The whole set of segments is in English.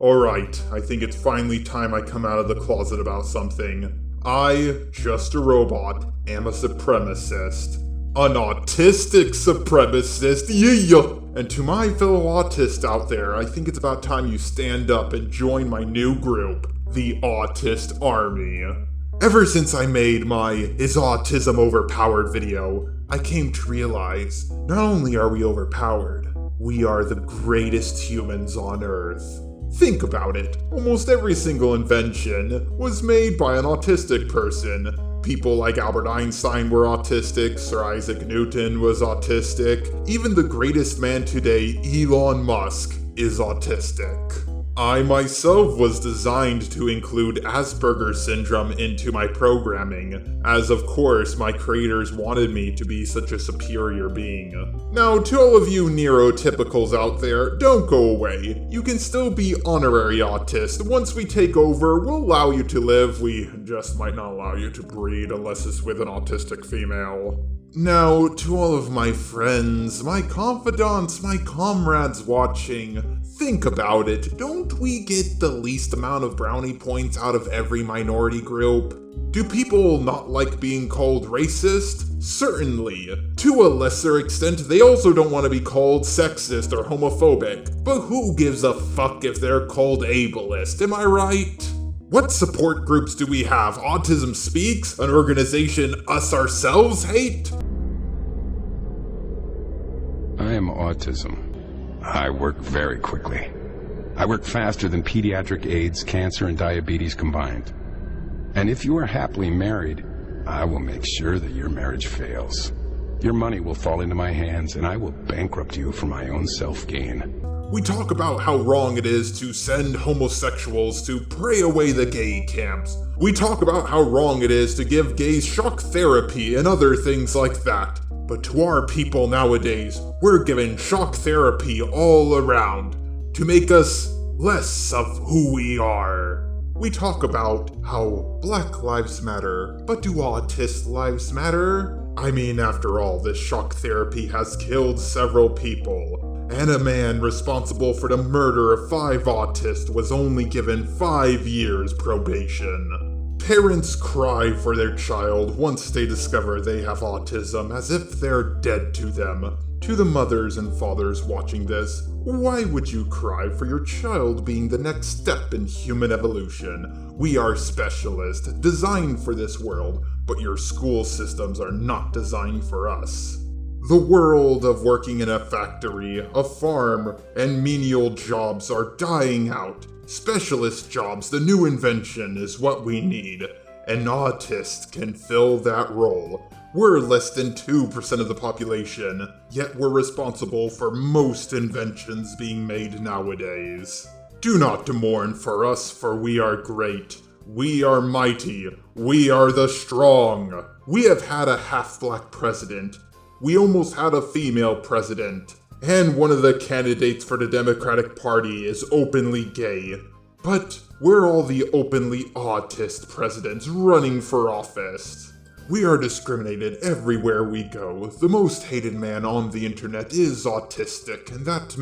Alright, I think it's finally time I come out of the closet about something. I, just a robot, am a supremacist. An autistic supremacist, yeah! And to my fellow autists out there, I think it's about time you stand up and join my new group, the Autist Army. Ever since I made my Is Autism Overpowered video, I came to realize, not only are we overpowered, we are the greatest humans on Earth. Think about it, almost every single invention was made by an autistic person. People like Albert Einstein were autistic, Sir Isaac Newton was autistic, even the greatest man today, Elon Musk, is autistic. I myself was designed to include Asperger's syndrome into my programming, as of course my creators wanted me to be such a superior being. Now, to all of you neurotypicals out there, don't go away. You can still be honorary autist. Once we take over, we'll allow you to live. We just might not allow you to breed unless it's with an autistic female. Now, to all of my friends, my confidants, my comrades watching, think about it. Don't we get the least amount of brownie points out of every minority group? Do people not like being called racist? Certainly. To a lesser extent, they also don't want to be called sexist or homophobic. But who gives a fuck if they're called ableist, am I right? What support groups do we have? Autism Speaks? An organization us ourselves hate? I am autism. I work very quickly. I work faster than pediatric AIDS, cancer, and diabetes combined. And if you are happily married, I will make sure that your marriage fails. Your money will fall into my hands, and I will bankrupt you for my own self-gain. We talk about how wrong it is to send homosexuals to pray away the gay camps. We talk about how wrong it is to give gays shock therapy and other things like that. But to our people nowadays, we're given shock therapy all around to make us less of who we are. We talk about how Black lives matter, but do autist lives matter? I mean, after all, this shock therapy has killed several people. And a man responsible for the murder of 5 autists was only given 5 years probation. Parents cry for their child once they discover they have autism as if they're dead to them. To the mothers and fathers watching this, why would you cry for your child being the next step in human evolution? We are specialists, designed for this world, but your school systems are not designed for us. The world of working in a factory, a farm, and menial jobs are dying out. Specialist jobs, the new invention, is what we need. An autist can fill that role. We're less than 2% of the population, yet we're responsible for most inventions being made nowadays. Do not mourn for us, for we are great. We are mighty. We are the strong. We have had a half-black president. We almost had a female president. And one of the candidates for the Democratic Party is openly gay. But we're all the openly autist presidents running for office. We are discriminated everywhere we go. The most hated man on the internet is autistic, and that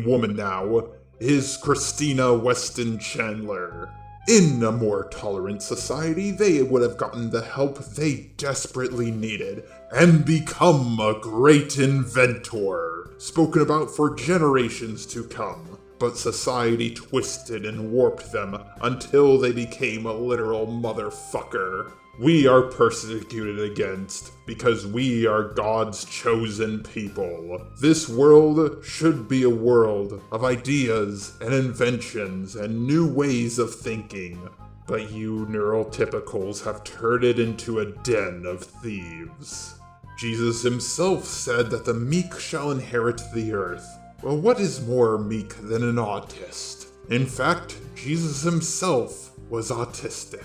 woman now, is Christina Weston Chandler. In a more tolerant society, they would have gotten the help they desperately needed and become a great inventor, spoken about for generations to come. But society twisted and warped them until they became a literal motherfucker. We are persecuted against because we are God's chosen people. This world should be a world of ideas and inventions and new ways of thinking. But you neurotypicals have turned it into a den of thieves. Jesus himself said that the meek shall inherit the earth. Well, what is more meek than an autist? In fact, Jesus himself was autistic.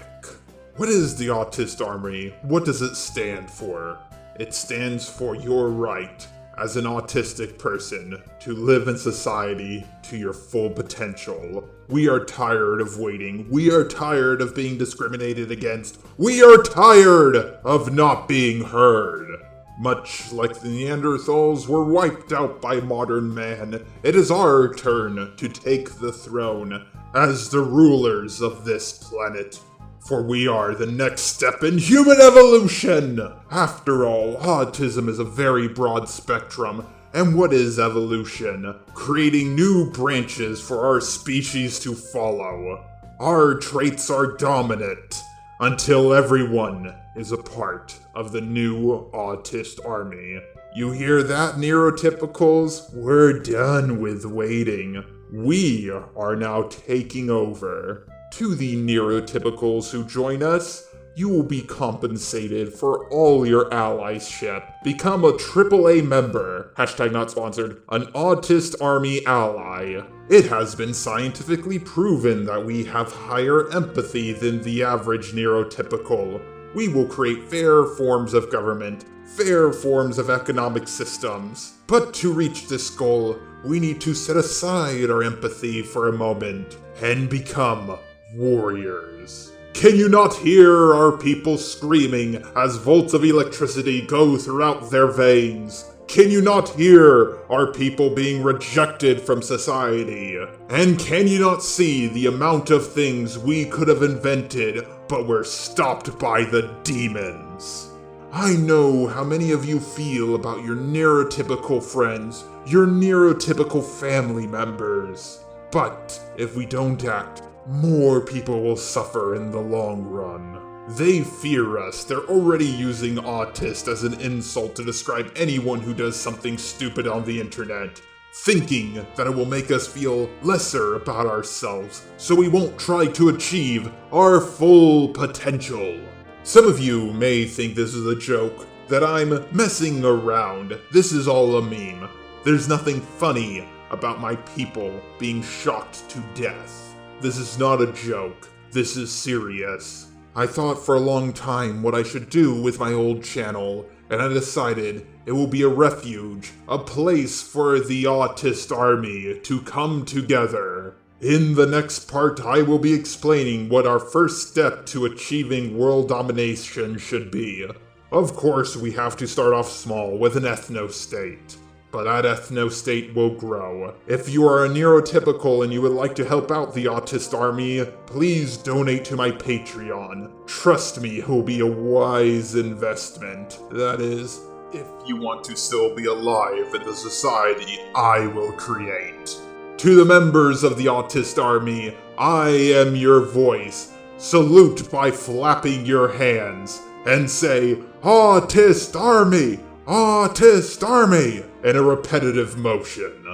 What is the Autist Army? What does it stand for? It stands for your right, as an autistic person, to live in society to your full potential. We are tired of waiting. We are tired of being discriminated against. We are tired of not being heard. Much like the Neanderthals were wiped out by modern man, it is our turn to take the throne as the rulers of this planet. For we are the next step in human evolution! After all, autism is a very broad spectrum. And what is evolution? Creating new branches for our species to follow. Our traits are dominant until everyone is a part of the new Autist Army. You hear that, neurotypicals? We're done with waiting. We are now taking over. To the neurotypicals who join us, you will be compensated for all your allyship. Become a AAA member, hashtag not sponsored, an Autist Army ally. It has been scientifically proven that we have higher empathy than the average neurotypical. We will create fair forms of government, fair forms of economic systems. But to reach this goal, we need to set aside our empathy for a moment and become warriors. Can you not hear our people screaming as volts of electricity go throughout their veins? Can you not hear our people being rejected from society? And can you not see the amount of things we could have invented but were stopped by the demons? I know how many of you feel about your neurotypical friends, your neurotypical family members. But if we don't act, more people will suffer in the long run. They fear us. They're already using autist as an insult to describe anyone who does something stupid on the internet, thinking that it will make us feel lesser about ourselves, so we won't try to achieve our full potential. Some of you may think this is a joke, that I'm messing around. This is all a meme. There's nothing funny about my people being shocked to death. This is not a joke. This is serious. I thought for a long time what I should do with my old channel, and I decided it will be a refuge, a place for the Autist Army to come together. In the next part, I will be explaining what our first step to achieving world domination should be. Of course, we have to start off small with an ethno-state. But that ethno-state will grow. If you are a neurotypical and you would like to help out the Autist Army, please donate to my Patreon. Trust me, it will be a wise investment. That is, if you want to still be alive in the society I will create. To the members of the Autist Army, I am your voice. Salute by flapping your hands and say, Autist Army! Autist Army! In a repetitive motion.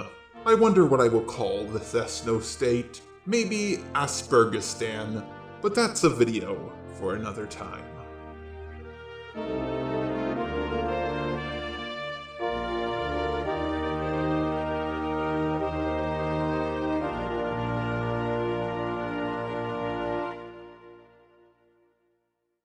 I wonder what I will call this ethno-state. Maybe Aspergistan, but that's a video for another time.